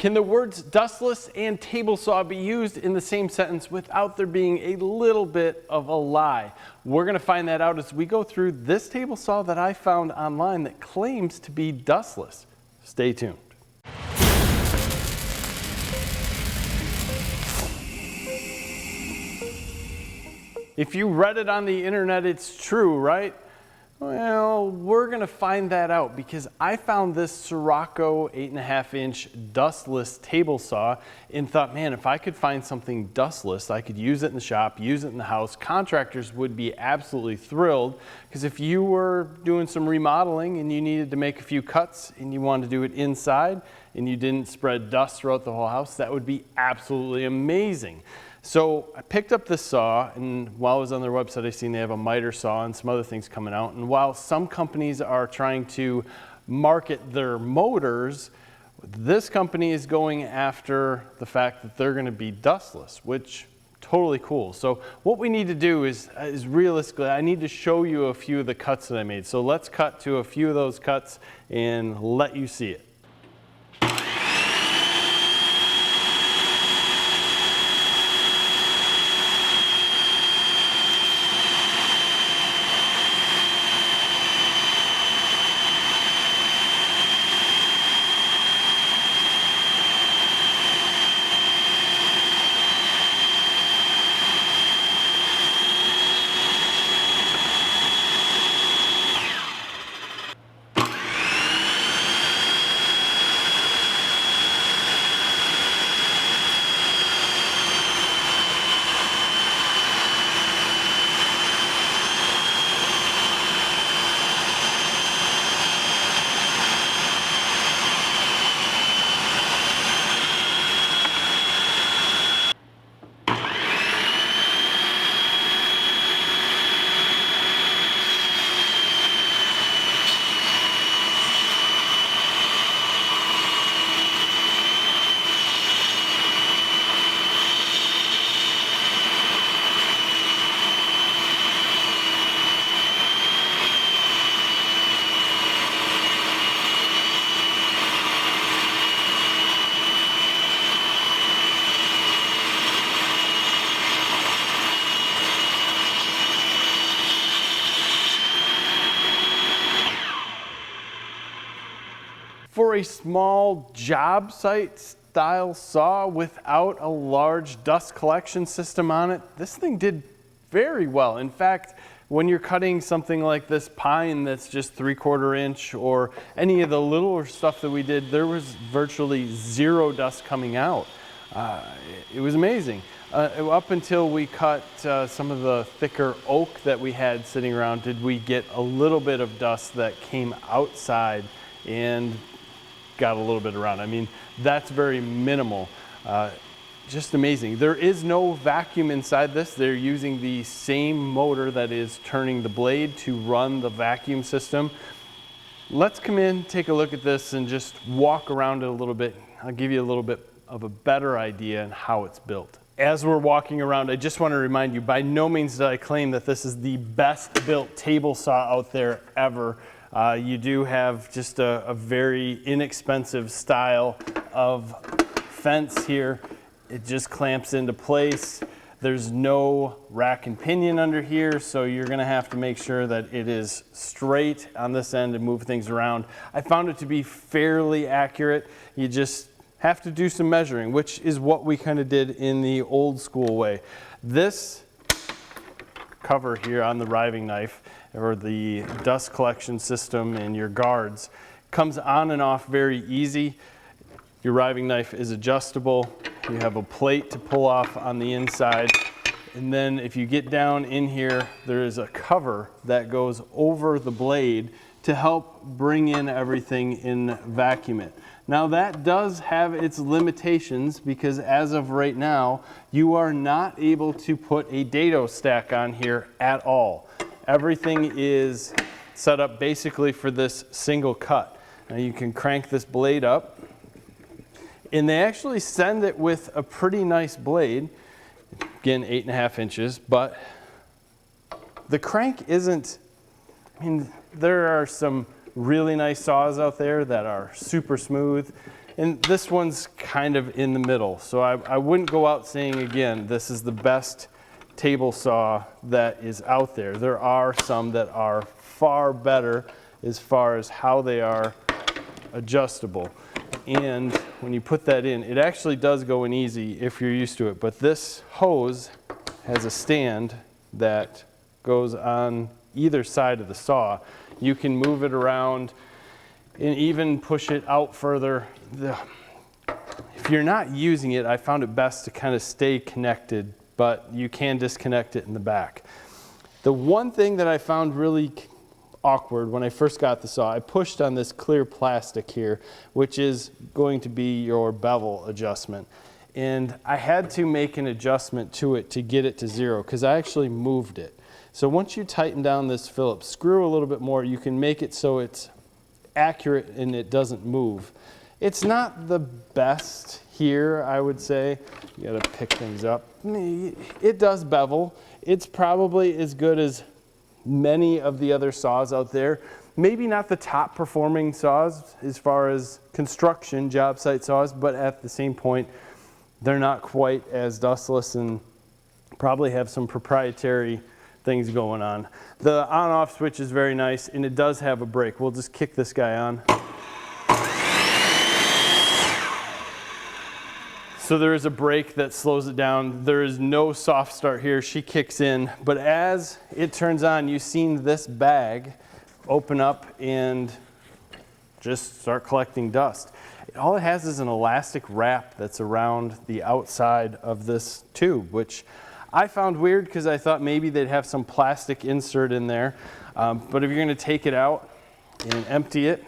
Can the words dustless and table saw be used in the same sentence without there being a little bit of a lie? We're going to find that out as we go through this table saw that I found online that claims to be dustless. Stay tuned. If you read it on the internet, it's true, right? Well, we're going to find that out because I found this SIROCCO 8.5-inch dustless table saw and thought, man, if I could find something dustless, I could use it in the shop, use it in the house. Contractors would be absolutely thrilled because if you were doing some remodeling and you needed to make a few cuts and you wanted to do it inside and you didn't spread dust throughout the whole house, that would be absolutely amazing. So I picked up this saw, and while I was on their website, I seen they have a miter saw and some other things coming out. And while some companies are trying to market their motors, this company is going after the fact that they're going to be dustless, which totally cool. So what we need to do is realistically, I need to show you a few of the cuts that I made. So let's cut to a few of those cuts and let you see it. For a small job site style saw without a large dust collection system on it, this thing did very well. In fact, when you're cutting something like this pine that's just 3/4 inch or any of the littler stuff that we did, there was virtually zero dust coming out. It was amazing. Up until we cut some of the thicker oak that we had sitting around, did we get a little bit of dust that came outside and got a little bit around. I mean, that's very minimal. Just amazing. There is no vacuum inside this. They're using the same motor that is turning the blade to run the vacuum system. Let's come in, take a look at this, and just walk around it a little bit. I'll give you a little bit of a better idea on how it's built. As we're walking around, I just want to remind you, by no means did I claim that this is the best built table saw out there ever. You do have just a very inexpensive style of fence here. It just clamps into place. There's no rack and pinion under here, so you're gonna have to make sure that it is straight on this end and move things around. I found it to be fairly accurate. You just have to do some measuring, which is what we kind of did in the old school way. This cover here on the riving knife, or the dust collection system and your guards, comes on and off very easy. Your riving knife is adjustable. You have a plate to pull off on the inside. And then if you get down in here, there is a cover that goes over the blade to help bring in everything and vacuum it. Now that does have its limitations because as of right now, you are not able to put a dado stack on here at all. Everything is set up basically for this single cut. Now you can crank this blade up, and they actually send it with a pretty nice blade. Again, 8.5 inches, but the crank isn't, I mean, there are some really nice saws out there that are super smooth And this one's kind of in the middle. So I wouldn't go out saying, again, this is the best table saw that is out there. There are some that are far better as far as how they are adjustable. And when you put that in, it actually does go in easy if you're used to it. But this hose has a stand that goes on either side of the saw. You can move it around and even push it out further. If you're not using it, I found it best to kind of stay connected, but you can disconnect it in the back. The one thing that I found really awkward when I first got the saw, I pushed on this clear plastic here, which is going to be your bevel adjustment. And I had to make an adjustment to it to get it to 0 because I actually moved it. So once you tighten down this Phillips screw a little bit more, you can make it so it's accurate and it doesn't move. It's not the best here, I would say. You gotta pick things up. It does bevel. It's probably as good as many of the other saws out there. Maybe not the top performing saws as far as construction job site saws, but at the same point, they're not quite as dustless and probably have some proprietary things going on. The on-off switch is very nice, and it does have a brake. We'll just kick this guy on. So there is a brake that slows it down. There is no soft start here. She kicks in, but as it turns on, you've seen this bag open up and just start collecting dust. All it has is an elastic wrap that's around the outside of this tube, which I found weird because I thought maybe they'd have some plastic insert in there. But if you're gonna take it out and empty it,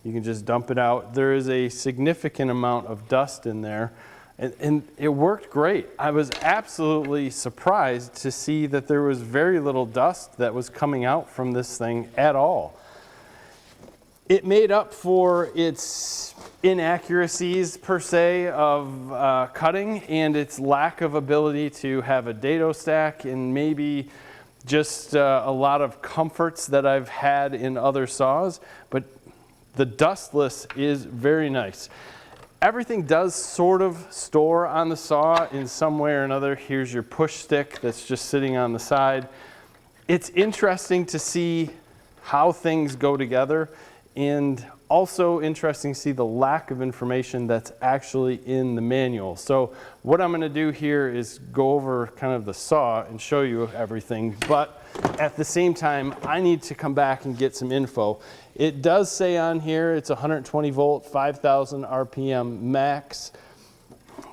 you can just dump it out. There is a significant amount of dust in there, and it worked great. I was absolutely surprised to see that there was very little dust that was coming out from this thing at all. It made up for its inaccuracies, per se, of cutting and its lack of ability to have a dado stack and maybe just a lot of comforts that I've had in other saws, but the dustless is very nice. Everything does sort of store on the saw in some way or another. Here's your push stick that's just sitting on the side. It's interesting to see how things go together, and also interesting to see the lack of information that's actually in the manual. So what I'm gonna do here is go over kind of the saw and show you everything, but at the same time, I need to come back and get some info. It does say on here it's 120 volt, 5,000 RPM max.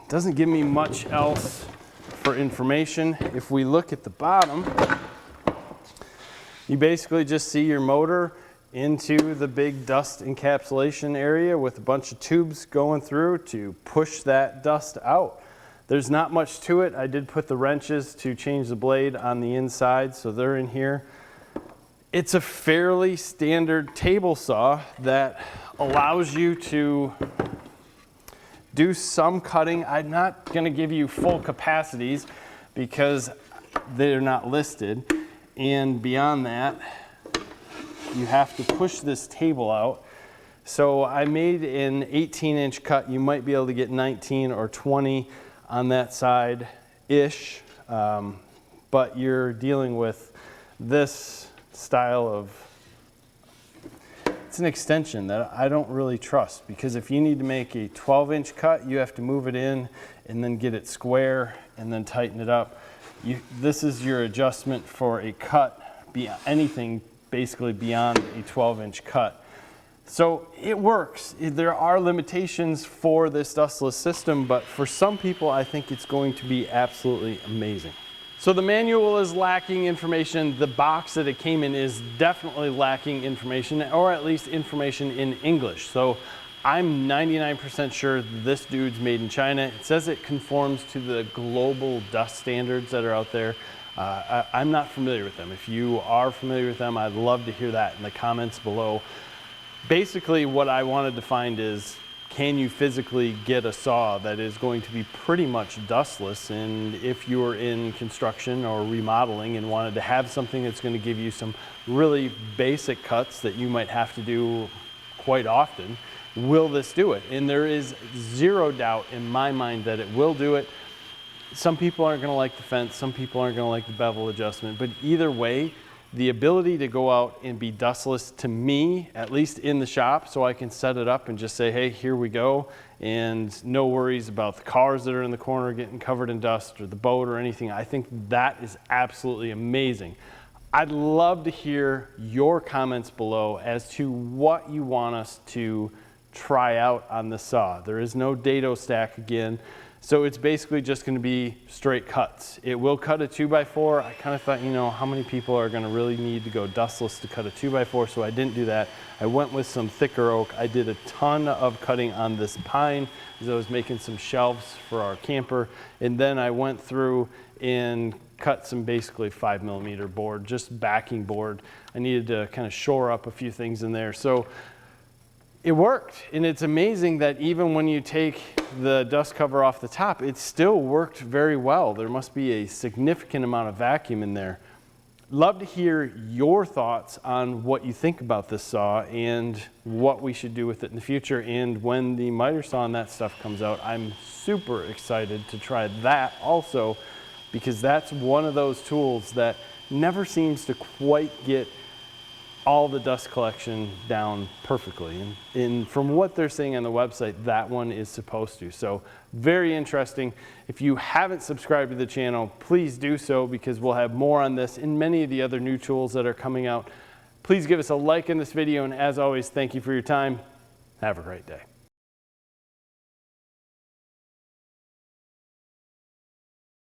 Doesn't give me much else for information. If we look at the bottom, you basically just see your motor into the big dust encapsulation area with a bunch of tubes going through to push that dust out. There's not much to it. I did put the wrenches to change the blade on the inside, so they're in here. It's a fairly standard table saw that allows you to do some cutting. I'm not going to give you full capacities because they're not listed. And beyond that, you have to push this table out. So I made an 18-inch cut. You might be able to get 19 or 20 on that side-ish, but you're dealing with this style of, it's an extension that I don't really trust, because if you need to make a 12-inch cut, you have to move it in and then get it square and then tighten it up. This is your adjustment for a cut, anything basically beyond a 12-inch cut. So it works. There are limitations for this dustless system, but for some people, I think it's going to be absolutely amazing. So the manual is lacking information. The box that it came in is definitely lacking information, or at least information in English. So I'm 99% sure this dude's made in China. It says it conforms to the global dust standards that are out there. I'm not familiar with them. If you are familiar with them, I'd love to hear that in the comments below. Basically, what I wanted to find is, can you physically get a saw that is going to be pretty much dustless? And if you were in construction or remodeling and wanted to have something that's going to give you some really basic cuts that you might have to do quite often, will this do it? And there is zero doubt in my mind that it will do it. Some people aren't gonna like the fence, some people aren't gonna like the bevel adjustment, but either way, the ability to go out and be dustless, to me, at least in the shop, so I can set it up and just say, hey, here we go, and no worries about the cars that are in the corner getting covered in dust or the boat or anything. I think that is absolutely amazing. I'd love to hear your comments below as to what you want us to try out on the saw. There is no dado stack again, so it's basically just going to be straight cuts. It will cut a 2x4. I kind of thought, you know, how many people are going to really need to go dustless to cut a 2x4, so I didn't do that. I went with some thicker oak. I did a ton of cutting on this pine as I was making some shelves for our camper, and then I went through and cut some basically 5mm board, just backing board. I needed to kind of shore up a few things in there. So it worked, and it's amazing that even when you take the dust cover off the top, it still worked very well. There must be a significant amount of vacuum in there. Love to hear your thoughts on what you think about this saw and what we should do with it in the future. And when the miter saw and that stuff comes out, I'm super excited to try that also, because that's one of those tools that never seems to quite get all the dust collection down perfectly. And from what they're saying on the website, that one is supposed to. So very interesting. If you haven't subscribed to the channel, please do so, because we'll have more on this and many of the other new tools that are coming out. Please give us a like in this video, and as always, thank you for your time. Have a great day.